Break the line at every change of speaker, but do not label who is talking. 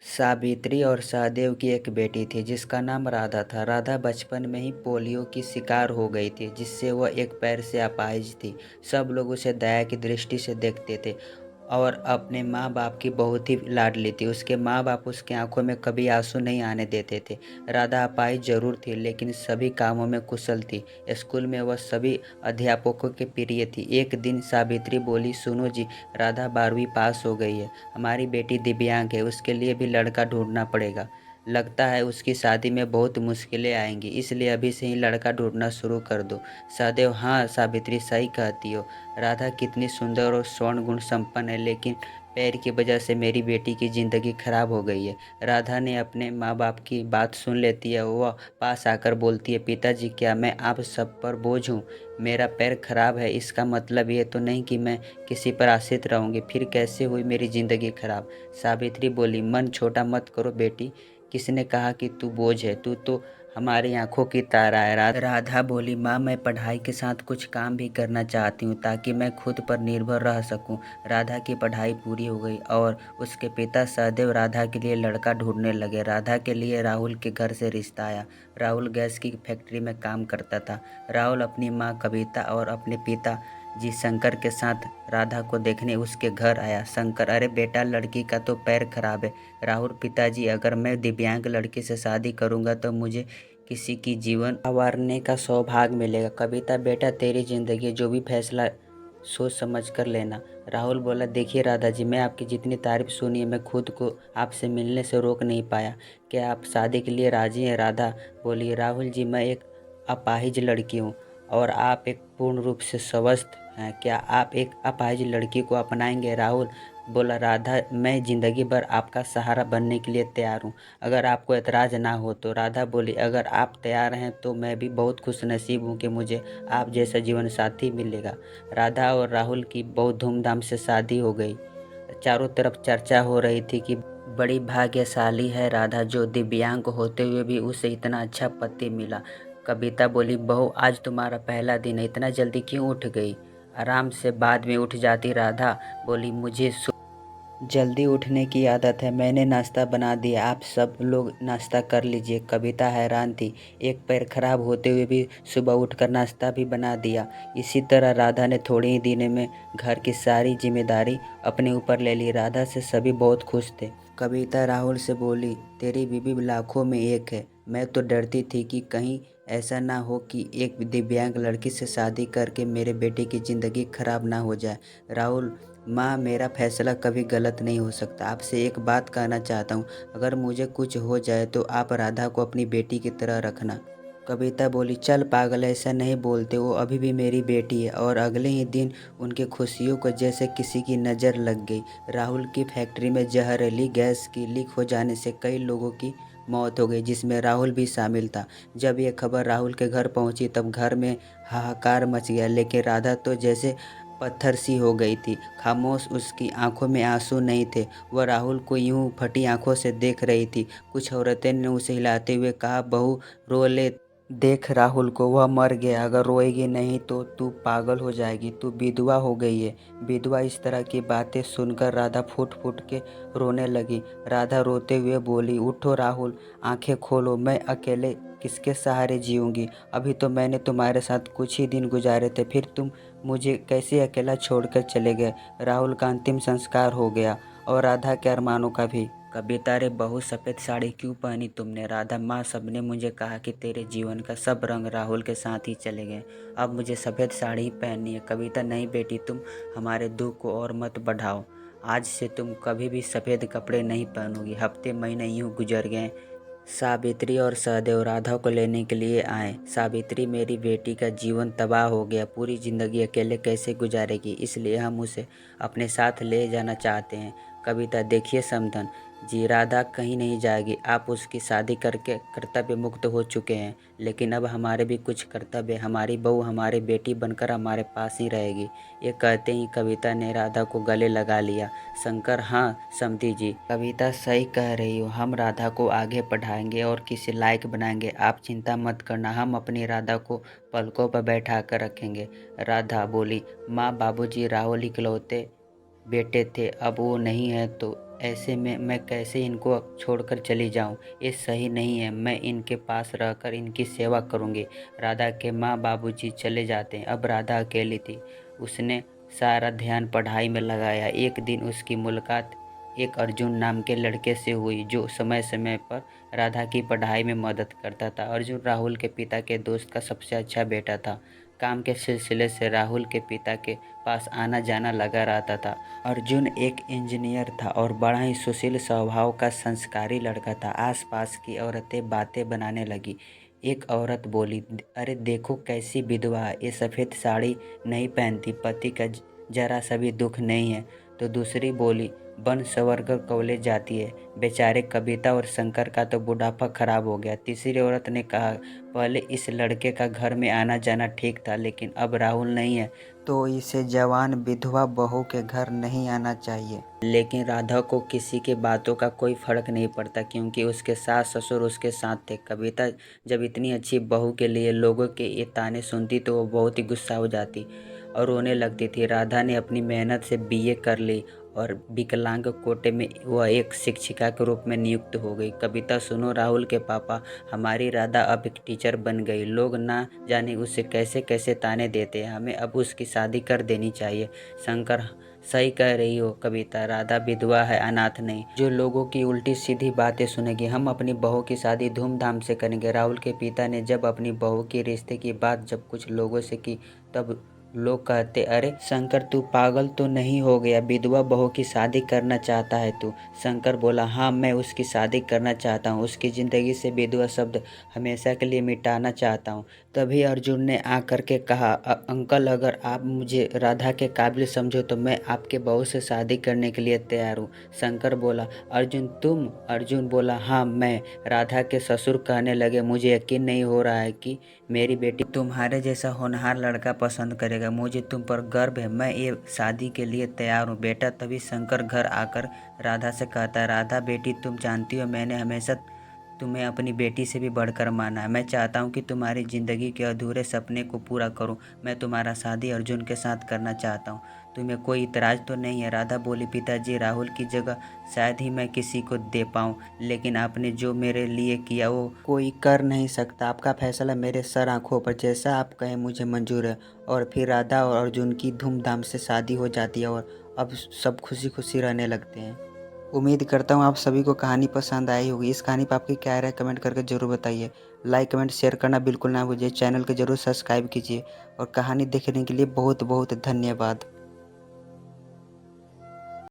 सावित्री और सहदेव की एक बेटी थी जिसका नाम राधा था। राधा बचपन में ही पोलियो की शिकार हो गई थी जिससे वह एक पैर से अपाहिज थी। सब लोग उसे दया की दृष्टि से देखते थे और अपने माँ बाप की बहुत ही लाडली थी। उसके माँ बाप उसकी आंखों में कभी आंसू नहीं आने देते थे। राधा अपाहिज जरूर थी लेकिन सभी कामों में कुशल थी। स्कूल में वह सभी अध्यापकों के प्रिय थी। एक दिन सावित्री बोली, सुनो जी, राधा 12वीं पास हो गई है। हमारी बेटी दिव्यांग है, उसके लिए भी लड़का ढूंढना पड़ेगा। लगता है उसकी शादी में बहुत मुश्किलें आएंगी, इसलिए अभी से ही लड़का ढूंढना शुरू कर दो। सहदेव, हाँ सावित्री, सही कहती हो। राधा कितनी सुंदर और स्वर्ण गुण संपन्न है, लेकिन पैर की वजह से मेरी बेटी की ज़िंदगी खराब हो गई है। राधा ने अपने माँ बाप की बात सुन लेती है। वह पास आकर बोलती है, पिताजी, क्या मैं आप सब पर बोझ हूँ? मेरा पैर खराब है, इसका मतलब ये तो नहीं कि मैं किसी पर आश्रित रहूंगी। फिर कैसे हुई मेरी ज़िंदगी खराब? सावित्री बोली, मन छोटा मत करो बेटी। किसने कहा कि तू बोझ है? तू तो हमारी आंखों की तारा है। राधा बोली, माँ, मैं पढ़ाई के साथ कुछ काम भी करना चाहती हूँ ताकि मैं खुद पर निर्भर रह सकूँ। राधा की पढ़ाई पूरी हो गई और उसके पिता सहदेव राधा के लिए लड़का ढूंढने लगे। राधा के लिए राहुल के घर से रिश्ता आया। राहुल गैस की फैक्ट्री में काम करता था। राहुल अपनी माँ कविता और अपने पिता जी शंकर के साथ राधा को देखने उसके घर आया। शंकर, अरे बेटा, लड़की का तो पैर खराब है। राहुल, पिताजी, अगर मैं दिव्यांग लड़की से शादी करूंगा तो मुझे किसी की जीवन संवारने का सौभाग्य मिलेगा। कविता, बेटा, तेरी जिंदगी, जो भी फैसला सोच समझ कर लेना। राहुल बोला, देखिए राधा जी, मैं आपकी जितनी तारीफ सुनी है मैं खुद को आपसे मिलने से रोक नहीं पाया। क्या आप शादी के लिए राजी हैं? राधा बोली, राहुल जी, मैं एक अपाहिज लड़की हूँ और आप एक पूर्ण रूप से स्वस्थ हैं। क्या आप एक अपाहिज लड़की को अपनाएंगे? राहुल बोला, राधा, मैं ज़िंदगी भर आपका सहारा बनने के लिए तैयार हूँ, अगर आपको एतराज़ ना हो तो। राधा बोली, अगर आप तैयार हैं तो मैं भी बहुत खुशनसीब हूँ कि मुझे आप जैसा जीवन साथी मिलेगा। राधा और राहुल की बहुत धूमधाम से शादी हो गई। चारों तरफ चर्चा हो रही थी कि बड़ी भाग्यशाली है राधा, जो दिव्यांग होते हुए भी उसे इतना अच्छा पति मिला। कविता बोली, बहू, आज तुम्हारा पहला दिन है, इतना जल्दी क्यों उठ गई? आराम से बाद में उठ जाती। राधा बोली, मुझे जल्दी उठने की आदत है, मैंने नाश्ता बना दिया, आप सब लोग नाश्ता कर लीजिए। कविता हैरान थी, एक पैर खराब होते हुए भी सुबह उठकर नाश्ता भी बना दिया। इसी तरह राधा ने थोड़े ही दिनों में घर की सारी जिम्मेदारी अपने ऊपर ले ली। राधा से सभी बहुत खुश थे। कविता राहुल से बोली, तेरी बीबी लाखों में एक है। मैं तो डरती थी कि कहीं ऐसा ना हो कि एक दिव्यांग लड़की से शादी करके मेरे बेटे की ज़िंदगी खराब ना हो जाए। राहुल, माँ, मेरा फैसला कभी गलत नहीं हो सकता। आपसे एक बात कहना चाहता हूँ, अगर मुझे कुछ हो जाए तो आप राधा को अपनी बेटी की तरह रखना। कविता बोली, चल पागल, ऐसा नहीं बोलते, वो अभी भी मेरी बेटी है। और अगले ही दिन उनके खुशियों को जैसे किसी की नज़र लग गई। राहुल की फैक्ट्री में जहरीली गैस की लीक हो जाने से कई लोगों की मौत हो गई, जिसमें राहुल भी शामिल था। जब ये खबर राहुल के घर पहुंची तब घर में हाहाकार मच गया, लेकिन राधा तो जैसे पत्थर सी हो गई थी, खामोश, उसकी आंखों में आंसू नहीं थे। वह राहुल को यूं फटी आंखों से देख रही थी। कुछ औरतें ने उसे हिलाते हुए कहा, बहू, रो ले, देख राहुल को, वह मर गया, अगर रोएगी नहीं तो तू पागल हो जाएगी, तू विधवा हो गई है। विधवा? इस तरह की बातें सुनकर राधा फूट फूट के रोने लगी। राधा रोते हुए बोली, उठो राहुल, आंखें खोलो, मैं अकेले किसके सहारे जीऊंगी? अभी तो मैंने तुम्हारे साथ कुछ ही दिन गुजारे थे, फिर तुम मुझे कैसे अकेला छोड़कर चले गए? राहुल का अंतिम संस्कार हो गया और राधा के अरमानों का भी। कविता, रे बहू, सफ़ेद साड़ी क्यों पहनी तुमने? राधा, माँ, सबने मुझे कहा कि तेरे जीवन का सब रंग राहुल के साथ ही चले गए, अब मुझे सफ़ेद साड़ी ही पहननी है। कविता, नहीं बेटी, तुम हमारे दुख को और मत बढ़ाओ, आज से तुम कभी भी सफ़ेद कपड़े नहीं पहनोगी। हफ्ते महीने यूं गुजर गए। सावित्री और सहदेव राधा को लेने के लिए आए। सावित्री, मेरी बेटी का जीवन तबाह हो गया, पूरी ज़िंदगी अकेले कैसे गुजारेगी, इसलिए हम उसे अपने साथ ले जाना चाहते हैं। कविता, देखिए समधन जी, राधा कहीं नहीं जाएगी, आप उसकी शादी करके कर्तव्य मुक्त हो चुके हैं, लेकिन अब हमारे भी कुछ कर्तव्य, हमारी बहू हमारी बेटी बनकर हमारे पास ही रहेगी। ये कहते ही कविता ने राधा को गले लगा लिया। शंकर, हाँ समधी जी, कविता सही कह रही हो, हम राधा को आगे बढ़ाएंगे और किसी लायक बनाएंगे, आप चिंता मत करना, हम अपनी राधा को पलकों पर बैठा कर रखेंगे। राधा बोली, माँ, बाबूजी, राहुल इकलौते बेटे थे, अब वो नहीं है तो ऐसे में मैं कैसे इनको छोड़कर चली जाऊं? ये सही नहीं है। मैं इनके पास रहकर इनकी सेवा करूंगी। राधा के माँ बाबूजी चले जाते हैं। अब राधा अकेली थी। उसने सारा ध्यान पढ़ाई में लगाया। एक दिन उसकी मुलाकात एक अर्जुन नाम के लड़के से हुई जो समय समय पर राधा की पढ़ाई में मदद करता था। अर्जुन राहुल के पिता के दोस्त का सबसे अच्छा बेटा था। काम के सिलसिले से राहुल के पिता के पास आना जाना लगा रहता था। अर्जुन एक इंजीनियर था और बड़ा ही सुशील स्वभाव का संस्कारी लड़का था। आसपास की औरतें बातें बनाने लगी। एक औरत बोली, अरे देखो कैसी विधवा है, ये सफ़ेद साड़ी नहीं पहनती, पति का जरा सा भी दुख नहीं है। तो दूसरी बोली, बन संवर कर कॉलेज जाती है, बेचारे कविता और शंकर का तो बुढ़ापा खराब हो गया। तीसरी औरत ने कहा, पहले इस लड़के का घर में आना जाना ठीक था, लेकिन अब राहुल नहीं है तो इसे जवान विधवा बहू के घर नहीं आना चाहिए। लेकिन राधा को किसी की बातों का कोई फर्क नहीं पड़ता क्योंकि उसके सास ससुर उसके साथ थे। कविता जब इतनी अच्छी बहू के लिए लोगों के ये ताने सुनती तो वो बहुत ही गुस्सा हो जाती और रोने लगती थी। राधा ने अपनी मेहनत से बीए कर ली और विकलांग कोटे में वह एक शिक्षिका के रूप में नियुक्त हो गई। कविता, सुनो राहुल के पापा, हमारी राधा अब एक टीचर बन गई। लोग ना जाने उसे कैसे कैसे ताने देते हैं। हमें अब उसकी शादी कर देनी चाहिए। शंकर, सही कह रही हो कविता, राधा विधवा है, अनाथ नहीं, जो लोगों की उल्टी सीधी बातें सुनेगी। हम अपनी बहू की शादी धूमधाम से करेंगे। राहुल के पिता ने जब अपनी बहू के रिश्ते की बात जब कुछ लोगों से की तब लोग कहते, अरे शंकर तू पागल तो नहीं हो गया, विधवा बहू की शादी करना चाहता है तू? शंकर बोला, हाँ मैं उसकी शादी करना चाहता हूँ, उसकी ज़िंदगी से विधवा शब्द हमेशा के लिए मिटाना चाहता हूँ। तभी अर्जुन ने आकर के कहा, अंकल अगर आप मुझे राधा के काबिल समझो तो मैं आपके बहू से शादी करने के लिए तैयार हूँ। शंकर बोला, अर्जुन तुम? अर्जुन बोला, हाँ मैं। राधा के ससुर कहने लगे, मुझे यकीन नहीं हो रहा है कि मेरी बेटी तुम्हारे जैसा होनहार लड़का पसंद करेगा। मुझे तुम पर गर्व है, मैं ये शादी के लिए तैयार हूँ बेटा। तभी शंकर घर आकर राधा से कहता, राधा बेटी तुम जानती हो मैंने हमेशा तुम्हें अपनी बेटी से भी बढ़कर माना है। मैं चाहता हूँ कि तुम्हारी ज़िंदगी के अधूरे सपने को पूरा करूँ। मैं तुम्हारा शादी अर्जुन के साथ करना चाहता हूँ। तुम्हें कोई इतराज़ तो नहीं है? राधा बोली, पिताजी राहुल की जगह शायद ही मैं किसी को दे पाऊँ, लेकिन आपने जो मेरे लिए किया वो कोई कर नहीं सकता। आपका फैसला मेरे सर आँखों पर, जैसा आप कहें मुझे मंजूर है। और फिर राधा और अर्जुन की धूमधाम से शादी हो जाती है और अब सब खुशी खुशी रहने लगते हैं। उम्मीद करता हूँ आप सभी को कहानी पसंद आई होगी। इस कहानी पर आपकी क्या राय है कमेंट करके ज़रूर बताइए। लाइक कमेंट शेयर करना बिल्कुल ना भूलिए। चैनल को ज़रूर सब्सक्राइब कीजिए और कहानी देखने के लिए बहुत बहुत धन्यवाद।